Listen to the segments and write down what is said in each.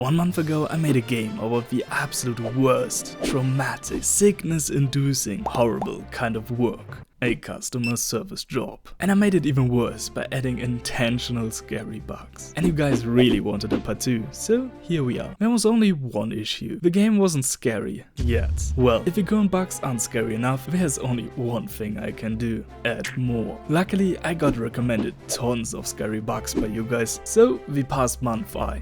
1 month ago I made a game about the absolute worst, traumatic, sickness-inducing, horrible kind of work. A customer service job. And I made it even worse by adding intentional scary bugs. And you guys really wanted a part 2, so here we are. There was only one issue. The game wasn't scary yet. Well, if your current bugs aren't scary enough, there's only one thing I can do: add more. Luckily, I got recommended tons of scary bugs by you guys, so we passed month by.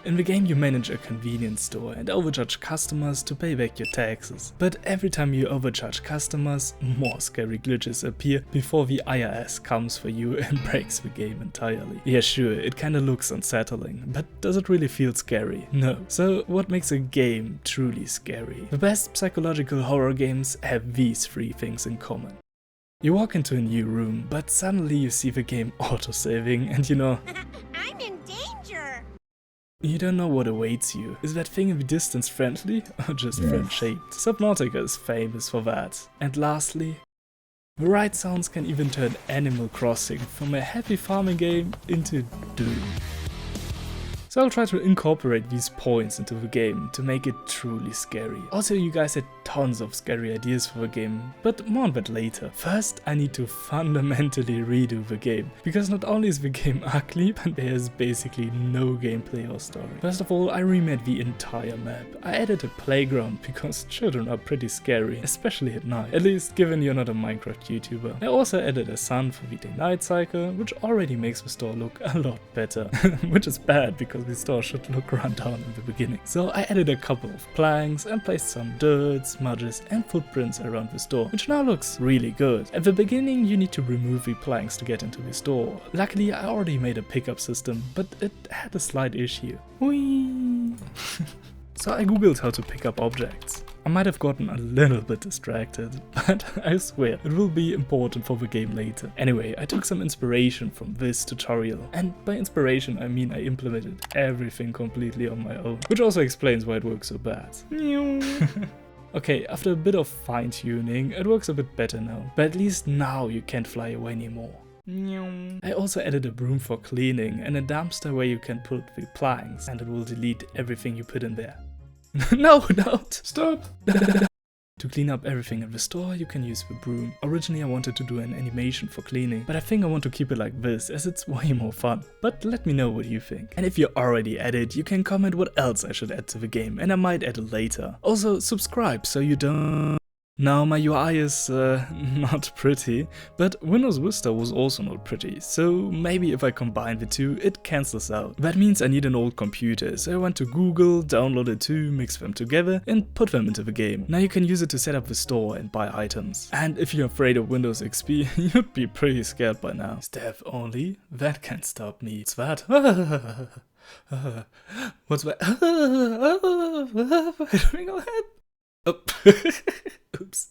In the game you manage a convenience store and overcharge customers to pay back your taxes. But every time you overcharge customers, more scary glitches appear before the IRS comes for you and breaks the game entirely. Yeah, sure, it kinda looks unsettling, but does it really feel scary? No. So what makes a game truly scary? The best psychological horror games have these 3 things in common. You walk into a new room, but suddenly you see the game autosaving and you know, I'm in danger! you don't know what awaits you. Is that thing in the distance friendly or just friend-shaped? Subnautica is famous for that. And lastly, the right sounds can even turn Animal Crossing from a happy farming game into doom. So I'll try to incorporate these points into the game to make it truly scary. Also, you guys had tons of scary ideas for the game, but more on that later. First, I need to fundamentally redo the game, because not only is the game ugly, but there's basically no gameplay or story. First of all, I remade the entire map. I added a playground because children are pretty scary, especially at night, at least given you're not a Minecraft YouTuber. I also added a sun for the day-night cycle, which already makes the store look a lot better, which is bad because the store should look run down in the beginning. So I added a couple of planks and placed some dirt, smudges and footprints around the store, which now looks really good. At the beginning you need to remove the planks to get into the store. Luckily I already made a pickup system, but it had a slight issue. Whee! So I googled how to pick up objects. I might have gotten a little bit distracted, but I swear it will be important for the game later. Anyway, I took some inspiration from this tutorial, and by inspiration I mean I implemented everything completely on my own, which also explains why it works so bad. Okay, after a bit of fine-tuning, it works a bit better now, but at least now you can't fly away anymore. I also added a broom for cleaning and a dumpster where you can put the planks, and it will delete everything you put in there. No, don't! Stop! To clean up everything in the store, you can use the broom. Originally I wanted to do an animation for cleaning, but I think I want to keep it like this as it's way more fun. But let me know what you think. And if you already added, you can comment what else I should add to the game and I might add it later. Also subscribe so you don't... Now my UI is not pretty, but Windows Vista was also not pretty, so maybe if I combine the two it cancels out. That means I need an old computer, so I went to Google, downloaded 2, mixed them together and put them into the game. Now you can use it to set up the store and buy items. And if you're afraid of Windows XP, you'd be pretty scared by now. Staff only? That can't stop me. What's that? What's that? Oh. Oops.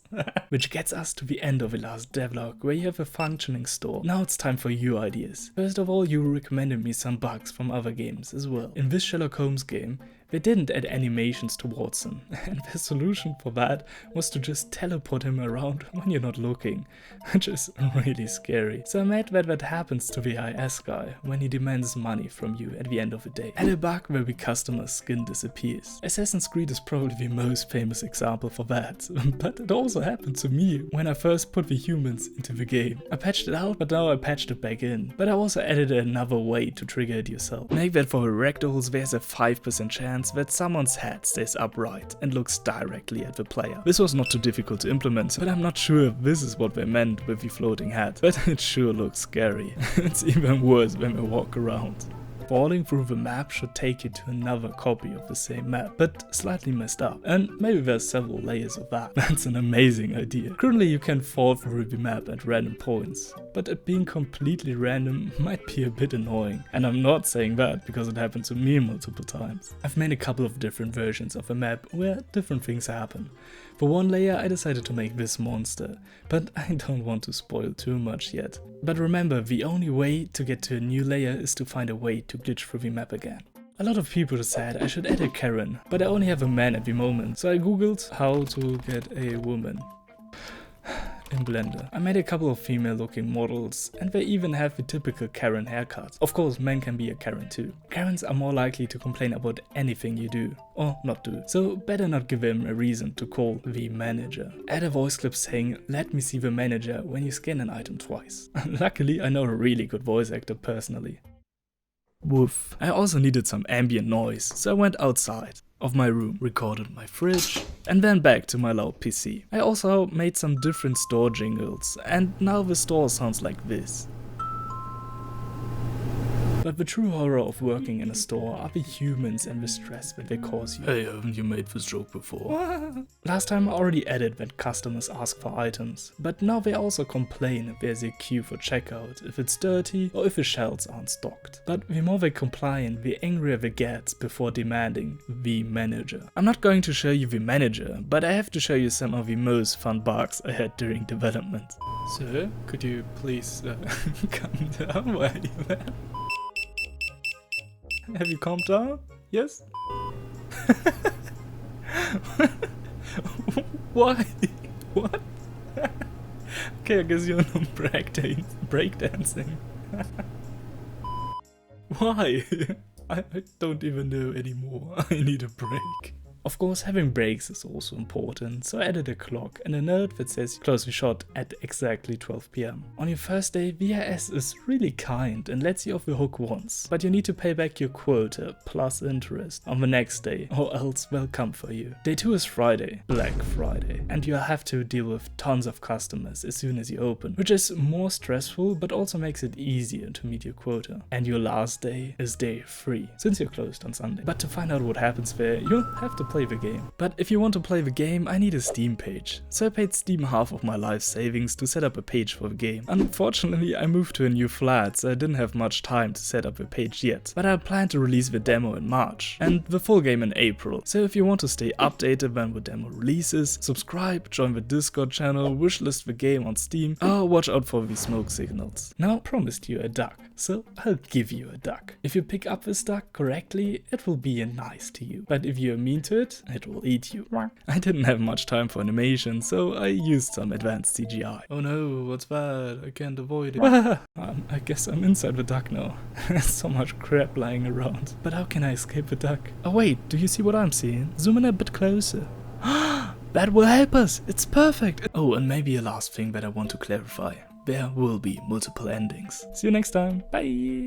Which gets us to the end of the last devlog, where you have a functioning store. Now it's time for your ideas. First of all, you recommended me some bugs from other games as well. In this Sherlock Holmes game, they didn't add animations to Watson, and the solution for that was to just teleport him around when you're not looking, which is really scary. So I made that happens to the IS guy when he demands money from you at the end of the day. And a bug where the customer's skin disappears. Assassin's Creed is probably the most famous example for that, but it also happened to me when I first put the humans into the game. I patched it out, but now I patched it back in. But I also added another way to trigger it yourself. Make that for the ragdolls there's a 5% chance that someone's head stays upright and looks directly at the player. This was not too difficult to implement, but I'm not sure if this is what they meant with the floating head, but it sure looks scary. It's even worse when they walk around. Falling through the map should take you to another copy of the same map, but slightly messed up. And maybe there's several layers of that. That's an amazing idea. Currently you can fall through the map at random points, but it being completely random might be a bit annoying. And I'm not saying that because it happened to me multiple times. I've made a couple of different versions of a map where different things happen. For one layer I decided to make this monster, but I don't want to spoil too much yet. But remember, the only way to get to a new layer is to find a way to glitch through the map again. A lot of people said I should add a Karen, but I only have a man at the moment, so I googled how to get a woman. in Blender. I made a couple of female looking models, and they even have the typical Karen haircut. Of course, men can be a Karen too. Karens are more likely to complain about anything you do, or not do, so better not give them a reason to call the manager. Add a voice clip saying, "Let me see the manager" when you scan an item twice. Luckily, I know a really good voice actor personally. Woof. I also needed some ambient noise, so I went outside of my room, recorded my fridge, and then back to my loud PC. I also made some different store jingles, and now the store sounds like this. But the true horror of working in a store are the humans and the stress that they cause you. Hey, haven't you made this joke before? Last time I already added that customers ask for items, but now they also complain if there's a queue for checkout, if it's dirty, or if the shelves aren't stocked. But the more they complain, the angrier they get before demanding the manager. I'm not going to show you the manager, but I have to show you some of the most fun bugs I had during development. Sir, could you please calm down? Why are you there? Have you calmed down? Yes? Why? What? Okay, I guess you're not breakdancing. Why? I don't even know anymore. I need a break. Of course, having breaks is also important, so I added a clock and a note that says close the shot at exactly 12 PM. On your first day, VRS is really kind and lets you off the hook once, but you need to pay back your quota plus interest on the next day, or else they'll come for you. Day 2 is Friday, Black Friday, and you have to deal with tons of customers as soon as you open, which is more stressful but also makes it easier to meet your quota. And your last day is day 3, since you're closed on Sunday. But to find out what happens there, you'll have to play the game. But if you want to play the game, I need a Steam page. So I paid Steam half of my life savings to set up a page for the game. Unfortunately, I moved to a new flat, so I didn't have much time to set up a page yet. But I plan to release the demo in March and the full game in April. So if you want to stay updated when the demo releases, subscribe, join the Discord channel, wishlist the game on Steam, or watch out for the smoke signals. Now I promised you a duck, so I'll give you a duck. If you pick up this duck correctly, it will be nice to you. But if you're mean to it will eat you. I didn't have much time for animation, so I used some advanced CGI. Oh no, what's that? I can't avoid it. I guess I'm inside the duck now. There's so much crap lying around. But how can I escape the duck? Oh wait, do you see what I'm seeing? Zoom in a bit closer. That will help us! It's perfect! Oh, and maybe a last thing that I want to clarify. There will be multiple endings. See you next time. Bye!